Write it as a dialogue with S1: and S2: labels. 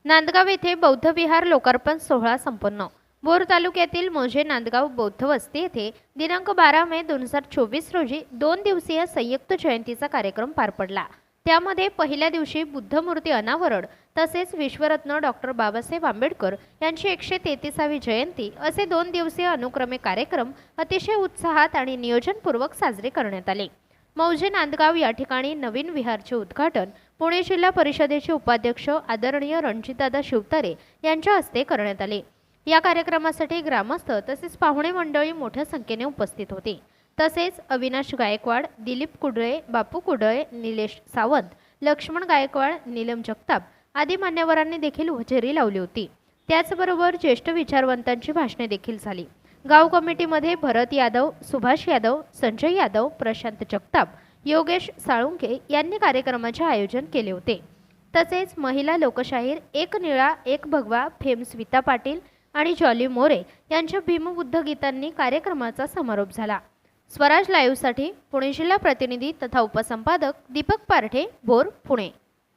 S1: नांदगाव येथे बौद्ध विहार लोकार्पण सोहळा संपन्न। बोर तालुक्यातील मोजे नांदगाव बौद्ध वस्ती येथे दिनांक 12 मे 2024 रोजी 2 दिवसीय संयुक्त जयंतीचा कार्यक्रम पार पडला। त्यामध्ये पहिल्या दिवशी बुद्ध मूर्ती अनावरण तसेच विश्वरत्न डॉक्टर बाबासाहेब आंबेडकर यांची 133वी जयंती असे 2 दिवसीय अनुक्रमे कार्यक्रम अतिशय उत्साहात आणि नियोजनपूर्वक साजरे करण्यात आले। मौजे नांदगाव या ठिकाणी नवीन विहारचे उद्घाटन पुणे जिल्हा परिषदेचे उपाध्यक्ष आदरणीय रणजितदादा शिवतारे यांच्या हस्ते करण्यात आले। या कार्यक्रमासाठी ग्रामस्थ तसेच पाहुणे मंडळी मोठ्या संख्येने उपस्थित होते। तसेच अविनाश गायकवाड, दिलीप कुडळे, बापू कुडळे, निलेश सावंत, लक्ष्मण गायकवाड, नीलम जगताप आदी मान्यवरांनी देखील हजेरी लावली होती। त्याचबरोबर ज्येष्ठ विचारवंतांची भाषणे देखील झाली। गाव कमिटीमध्ये भरत यादव, सुभाष यादव, संजय यादव, प्रशांत जगताप, योगेश साळुंके यांनी कार्यक्रमाचे आयोजन केले होते। तसेच महिला लोकशाहीर एक निळा एक भगवा फेम स्मिता पाटील आणि जॉली मोरे यांच्या भीमबुद्ध गीतांनी कार्यक्रमाचा समारोप झाला। स्वराज लाईव्हसाठी पुणे जिल्हा प्रतिनिधी तथा उपसंपादक दीपक पारठे, बोर, पुणे।